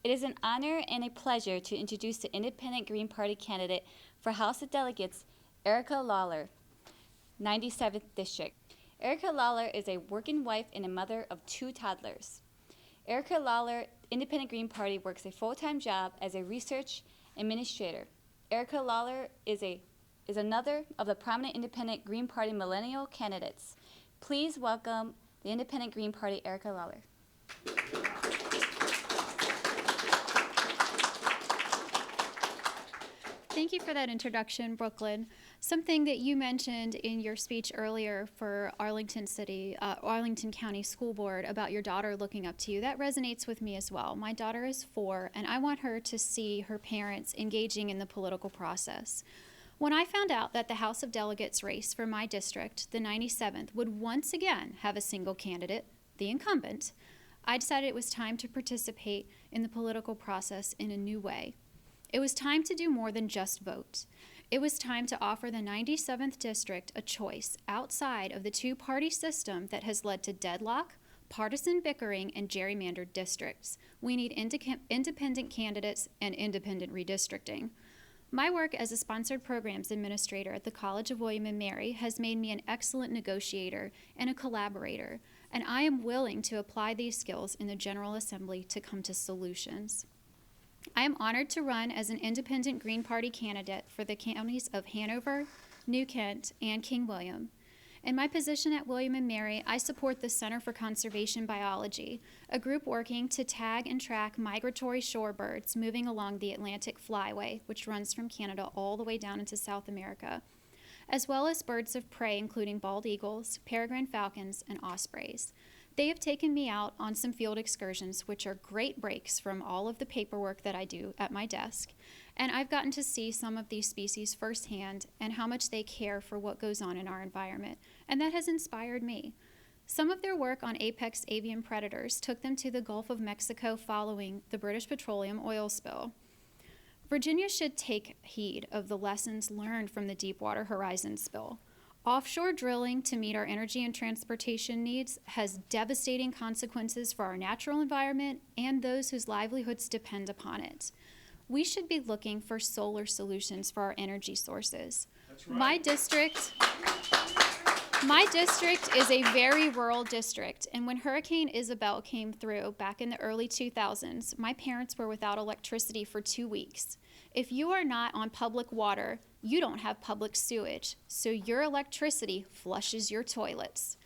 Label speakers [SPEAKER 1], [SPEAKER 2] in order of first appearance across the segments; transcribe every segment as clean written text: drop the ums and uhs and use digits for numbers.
[SPEAKER 1] It is an honor and a pleasure to introduce the Independent Green Party candidate for House of Delegates, Erica Lawler, 97th District. Erica Lawler is a working wife and a mother of 2 toddlers. Erica Lawler, Independent Green Party, works a full-time job as a research administrator. Erica Lawler is another of the prominent Independent Green Party millennial candidates. Please welcome the Independent Green Party, Erica Lawler.
[SPEAKER 2] Thank you for that introduction, Brooklyn. Something that you mentioned in your speech earlier for Arlington County School Board about your daughter looking up to you, that resonates with me as well. My daughter is 4, and I want her to see her parents engaging in the political process. When I found out that the House of Delegates race for my district, the 97th, would once again have a single candidate, the incumbent, I decided it was time to participate in the political process in a new way. It was time to do more than just vote. It was time to offer the 97th District a choice outside of the 2-party system that has led to deadlock, partisan bickering, and gerrymandered districts. We need independent candidates and independent redistricting. My work as a sponsored programs administrator at the College of William & Mary has made me an excellent negotiator and a collaborator, and I am willing to apply these skills in the General Assembly to come to solutions. I am honored to run as an independent Green Party candidate for the counties of Hanover, New Kent, and King William. In my position at William & Mary, I support the Center for Conservation Biology, a group working to tag and track migratory shorebirds moving along the Atlantic Flyway, which runs from Canada all the way down into South America, as well as birds of prey including bald eagles, peregrine falcons, and ospreys. They have taken me out on some field excursions, which are great breaks from all of the paperwork that I do at my desk, and I've gotten to see some of these species firsthand and how much they care for what goes on in our environment, and that has inspired me. Some of their work on apex avian predators took them to the Gulf of Mexico following the British petroleum oil spill. Virginia should take heed of the lessons learned from the Deepwater Horizon spill. Offshore drilling to meet our energy and transportation needs has devastating consequences for our natural environment and those whose livelihoods depend upon it. We should be looking for solar solutions for our energy sources.
[SPEAKER 3] That's right.
[SPEAKER 2] My district is a very rural district, and when Hurricane Isabel came through back in the early 2000s, my parents were without electricity for 2 weeks. If you are not on public water, you don't have public sewage, so your electricity flushes your toilets.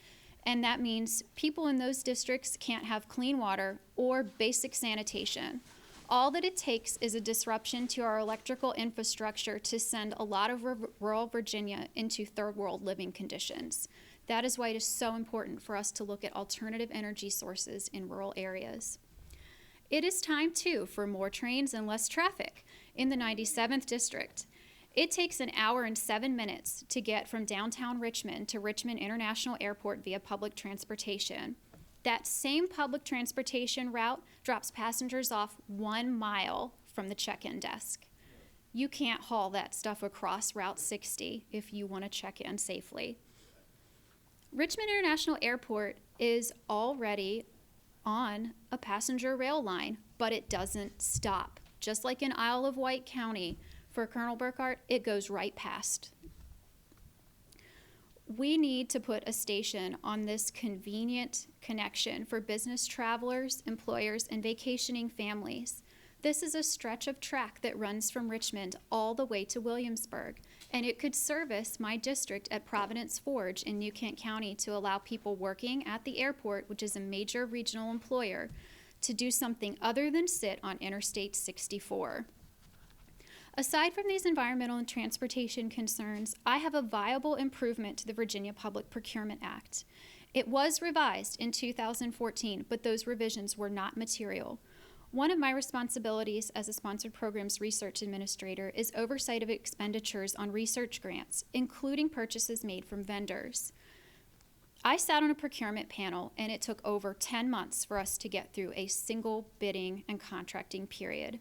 [SPEAKER 2] And that means people in those districts can't have clean water or basic sanitation. All that it takes is a disruption to our electrical infrastructure to send a lot of rural Virginia into third world living conditions. That is why it is so important for us to look at alternative energy sources in rural areas. It is time, too, for more trains and less traffic in the 97th District. It takes an hour and 7 minutes to get from downtown Richmond to Richmond International Airport via public transportation. That same public transportation route drops passengers off 1 mile from the check-in desk. You can't haul that stuff across Route 60 if you want to check in safely. Richmond International Airport is already on a passenger rail line, but it doesn't stop. Just like in Isle of Wight County, for Colonel Burckard, it goes right past. We need to put a station on this convenient connection for business travelers, employers, and vacationing families. This is a stretch of track that runs from Richmond all the way to Williamsburg, and it could service my district at Providence Forge in New Kent County to allow people working at the airport, which is a major regional employer, to do something other than sit on Interstate 64. Aside from these environmental and transportation concerns, I have a viable improvement to the Virginia Public Procurement Act. It was revised in 2014, but those revisions were not material. One of my responsibilities as a sponsored programs research administrator is oversight of expenditures on research grants, including purchases made from vendors. I sat on a procurement panel, and it took over 10 months for us to get through a single bidding and contracting period.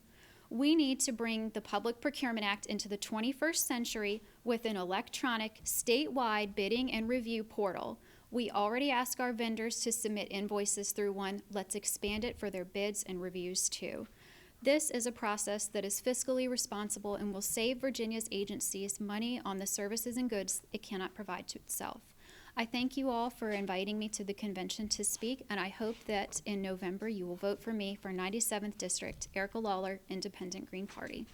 [SPEAKER 2] We need to bring the Public Procurement Act into the 21st century with an electronic, statewide bidding and review portal. We already ask our vendors to submit invoices through one. Let's expand it for their bids and reviews too. This is a process that is fiscally responsible and will save Virginia's agencies money on the services and goods it cannot provide to itself. I thank you all for inviting me to the convention to speak, and I hope that in November you will vote for me for 97th District, Lawler Independent Green Party.